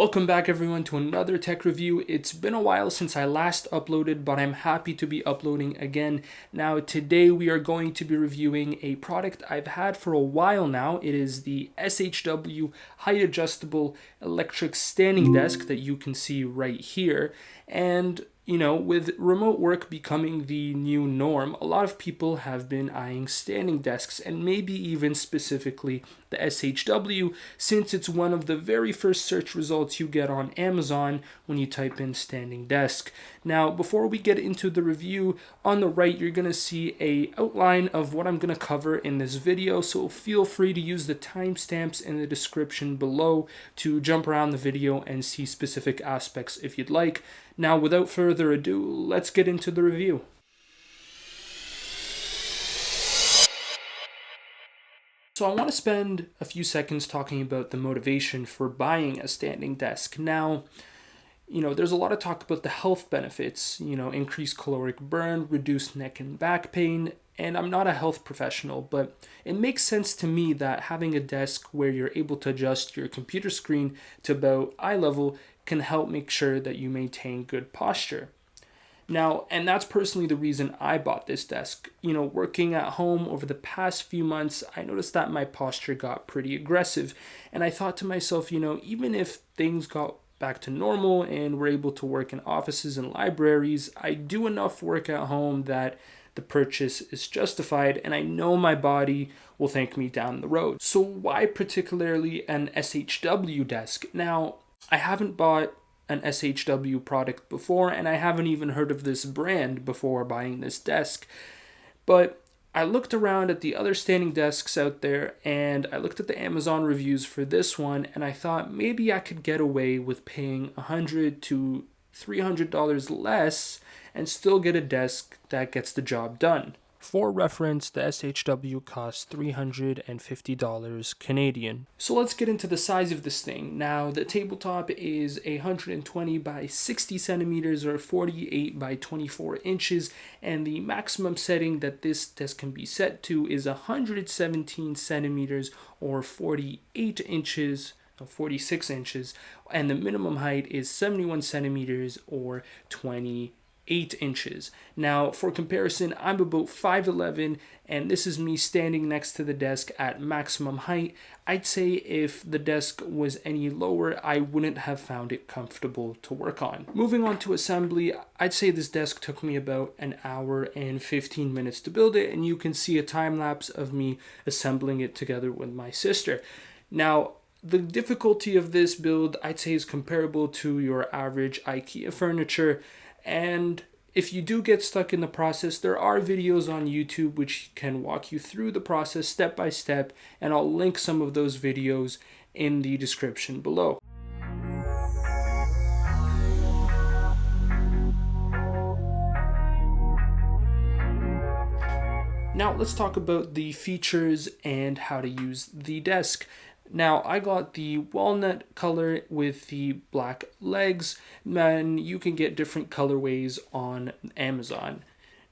Welcome back everyone to another tech review. It's been a while since I last uploaded, but I'm happy to be uploading again. Now today we are going to be reviewing a product I've had for a while now. It is the SHW height adjustable electric standing desk that you can see right here. And with remote work becoming the new norm, a lot of people have been eyeing standing desks, and maybe even specifically the SHW, since it's one of the very first search results you get on Amazon when you type in standing desk. Now, before we get into the review, on the right you're going to see an outline of what I'm going to cover in this video, so feel free to use the timestamps in the description below to jump around the video and see specific aspects if you'd like. Now, without further ado, let's get into the review. So I want to spend a few seconds talking about the motivation for buying a standing desk. Now, there's a lot of talk about the health benefits, increased caloric burn, reduced neck and back pain, and I'm not a health professional, but it makes sense to me that having a desk where you're able to adjust your computer screen to about eye level can help make sure that you maintain good posture. Now, and that's personally the reason I bought this desk. Working at home over the past few months, I noticed that my posture got pretty aggressive, and I thought to myself, even if things got back to normal and we're able to work in offices and libraries, I do enough work at home that the purchase is justified, and I know my body will thank me down the road. So why particularly an SHW desk? Now, I haven't bought an SHW product before, and I haven't even heard of this brand before buying this desk. But I looked around at the other standing desks out there, and I looked at the Amazon reviews for this one, and I thought maybe I could get away with paying $100 to $300 less and still get a desk that gets the job done. For reference, the SHW costs $350 Canadian. So let's get into the size of this thing. Now, the tabletop is 120 by 60 centimeters or 48 by 24 inches, and the maximum setting that this desk can be set to is 117 centimeters or 46 inches, and the minimum height is 71 centimeters or 28 inches. Now, for comparison, I'm about 5'11", and this is me standing next to the desk at maximum height. I'd say if the desk was any lower, I wouldn't have found it comfortable to work on. Moving on to assembly, I'd say this desk took me about an hour and 15 minutes to build it, and you can see a time lapse of me assembling it together with my sister. Now, the difficulty of this build, I'd say, is comparable to your average IKEA furniture. And if you do get stuck in the process, there are videos on YouTube which can walk you through the process step by step, and I'll link some of those videos in the description below. Now let's talk about the features and how to use the desk. Now, I got the walnut color with the black legs, and you can get different colorways on Amazon.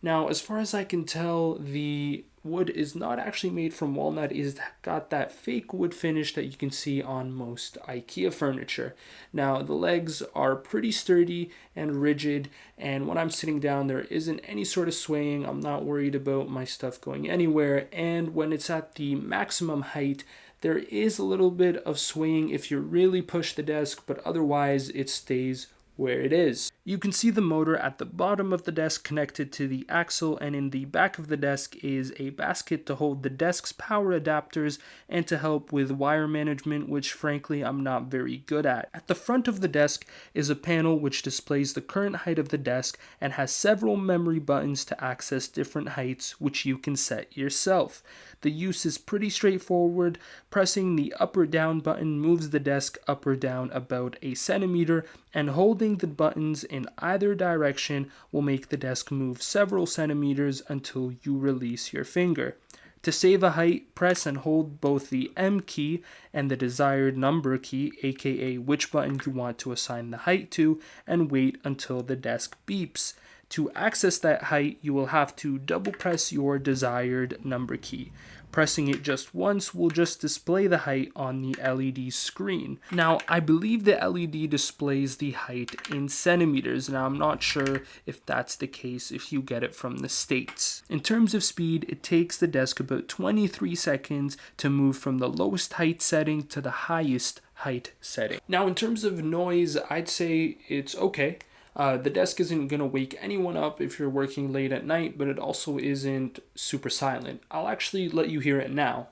Now, as far as I can tell, the wood is not actually made from walnut. It's got that fake wood finish that you can see on most IKEA furniture. Now, the legs are pretty sturdy and rigid, and when I'm sitting down, there isn't any sort of swaying. I'm not worried about my stuff going anywhere, and when it's at the maximum height, there is a little bit of swaying if you really push the desk, but otherwise it stays where it is. You can see the motor at the bottom of the desk connected to the axle, and in the back of the desk is a basket to hold the desk's power adapters and to help with wire management, which frankly I'm not very good at. At the front of the desk is a panel which displays the current height of the desk and has several memory buttons to access different heights which you can set yourself. The use is pretty straightforward. Pressing the up or down button moves the desk up or down about a centimeter, and holding the buttons in either direction will make the desk move several centimeters until you release your finger. To save a height, press and hold both the M key and the desired number key, aka which button you want to assign the height to, and wait until the desk beeps. To access that height, you will have to double press your desired number key. Pressing it just once will just display the height on the LED screen. Now, I believe the LED displays the height in centimeters. Now, I'm not sure if that's the case if you get it from the States. In terms of speed, it takes the desk about 23 seconds to move from the lowest height setting to the highest height setting. Now, in terms of noise, I'd say it's okay. The desk isn't going to wake anyone up if you're working late at night, but it also isn't super silent. I'll actually let you hear it now.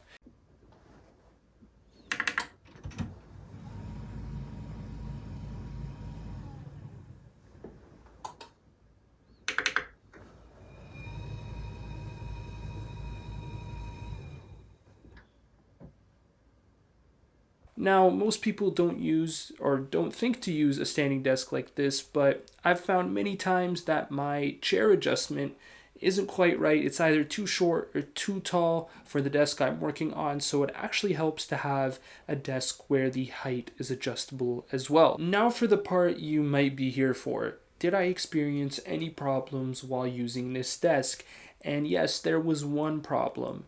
Now, most people don't use or don't think to use a standing desk like this, but I've found many times that my chair adjustment isn't quite right. It's either too short or too tall for the desk I'm working on, so it actually helps to have a desk where the height is adjustable as well. Now for the part you might be here for. Did I experience any problems while using this desk? And yes, there was one problem.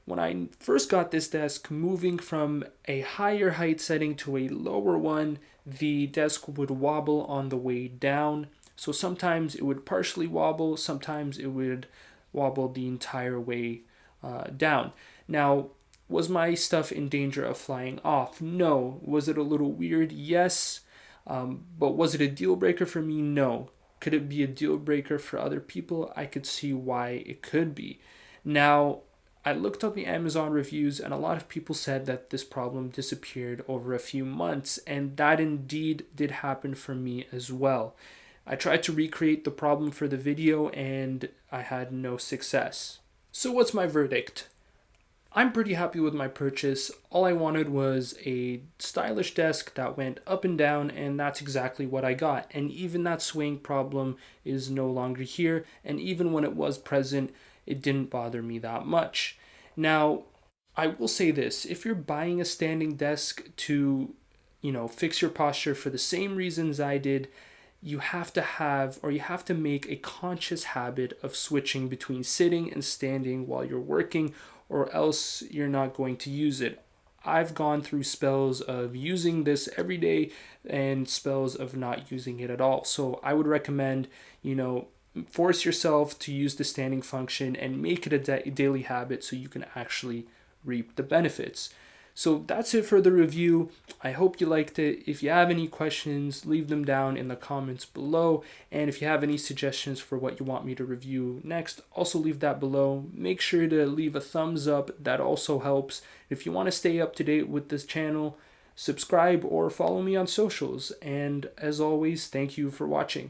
When I first got this desk, moving from a higher height setting to a lower one, the desk would wobble on the way down. So sometimes it would partially wobble, sometimes it would wobble the entire way down. Now, was my stuff in danger of flying off? No. Was it a little weird? Yes. But was it a deal breaker for me? No. Could it be a deal breaker for other people? I could see why it could be. Now, I looked up the Amazon reviews, and a lot of people said that this problem disappeared over a few months, and that indeed did happen for me as well. I tried to recreate the problem for the video, and I had no success. So what's my verdict? I'm pretty happy with my purchase. All I wanted was a stylish desk that went up and down, and that's exactly what I got. And even that swaying problem is no longer here, and even when it was present, it didn't bother me that much. Now, I will say this, if you're buying a standing desk to, fix your posture for the same reasons I did, you have to make a conscious habit of switching between sitting and standing while you're working, or else you're not going to use it. I've gone through spells of using this every day and spells of not using it at all. So I would recommend, force yourself to use the standing function and make it a daily habit so you can actually reap the benefits. So that's it for the review. I hope you liked it. If you have any questions, leave them down in the comments below. And if you have any suggestions for what you want me to review next, also leave that below. Make sure to leave a thumbs up. That also helps. If you want to stay up to date with this channel, subscribe or follow me on socials. And as always, thank you for watching.